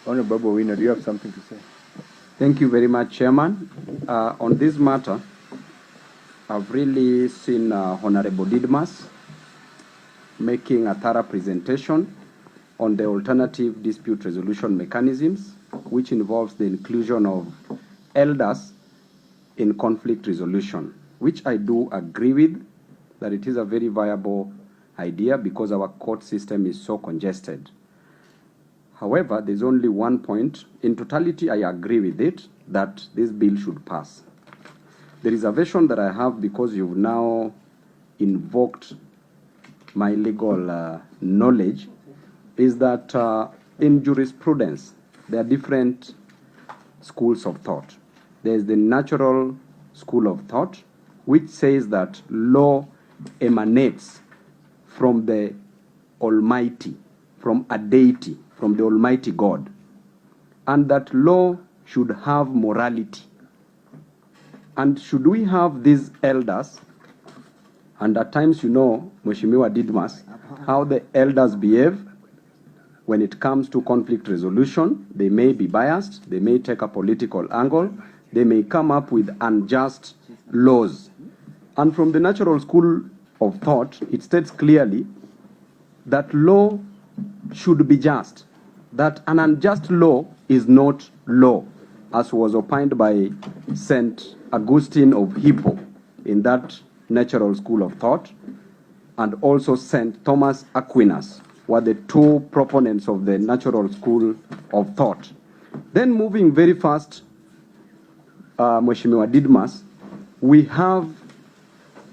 Honorable Babu, do you have something to say? Thank you very much, Chairman. On this matter, I've really seen Honorable Didmus making a thorough presentation on the alternative dispute resolution mechanisms, which involves the inclusion of elders in conflict resolution, which I do agree with, that it is a very viable idea because our court system is so congested. However, there's only one point. In totality, I agree with it, that this bill should pass. The reservation that I have, because you've now invoked my legal knowledge, is that in jurisprudence, there are different schools of thought. There's the natural school of thought, which says that law emanates from the Almighty, from a deity, from the Almighty God, and that law should have morality. And should we have these elders, and at times, you know, Mheshimiwa Didmus, how the elders behave when it comes to conflict resolution. They may be biased, they may take a political angle, they may come up with unjust laws. And from the natural school of thought, it states clearly that law should be just, that an unjust law is not law, as was opined by St. Augustine of Hippo in that natural school of thought, and also St. Thomas Aquinas were the two proponents of the natural school of thought. Then moving very fast, Mheshimiwa Didmus, we have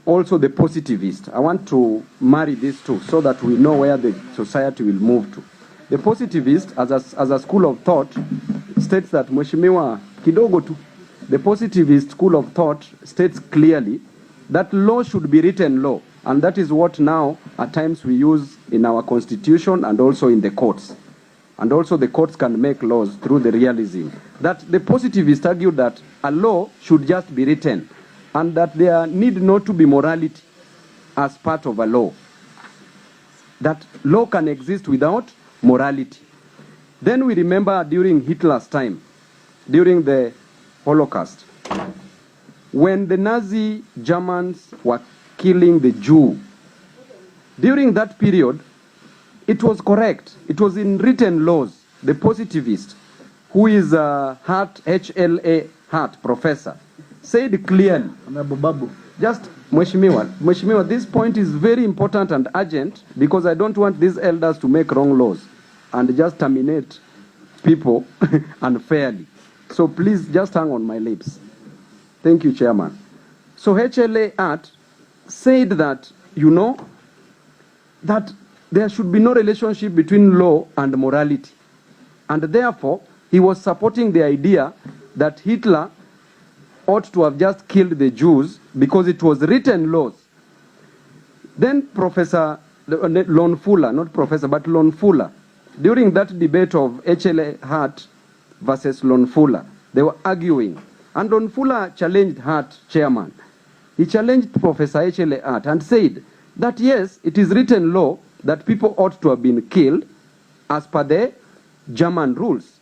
also the positivist. I want to marry these two so that we know where the society will move to. The positivist, as a school of thought, states that Mheshimiwa kidogo tu. The positivist school of thought states clearly that law should be written law, and that is what now at times we use in our constitution and also in the courts. And also the courts can make laws through the realism. That the positivists argue that a law should just be written, and that there need not to be morality as part of a law. That law can exist without morality. Then we remember during Hitler's time, during the Holocaust, when the Nazi Germans were killing the Jew, during that period, it was correct. It was in written laws. The positivist, who is a HLA professor, said clearly, Babu. just Mheshimiwa, this point is very important and urgent, because I don't want these elders to make wrong laws and just terminate people unfairly. So please just hang on my lips. Thank you, Chairman. So HLA Art said that, you know, that there should be no relationship between law and morality. And therefore, he was supporting the idea that Hitler ought to have just killed the Jews because it was written laws. Then Professor Lon Fuller, not Professor, but Lon Fuller, during that debate of HLA Hart versus Lon Fuller, they were arguing. And Lon Fuller challenged Hart, chairman. He challenged Professor HLA Hart and said that yes, it is written law that people ought to have been killed as per the German rules.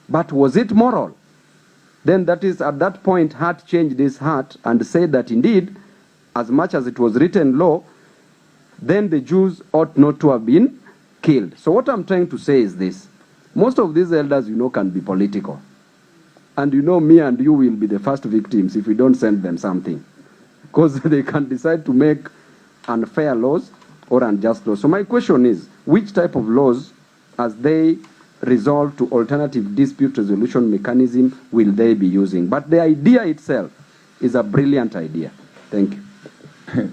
But was it moral? Then that is at that point Hart changed his heart and said that indeed, as much as it was written law, then the Jews ought not to have been killed. So what I'm trying to say is this. Most of these elders, you know, can be political. And you know, me and you will be the first victims if we don't send them something. Because they can decide to make unfair laws or unjust laws. So my question is, which type of laws, as they resolve to alternative dispute resolution mechanism, will they be using? But the idea itself is a brilliant idea. Thank you.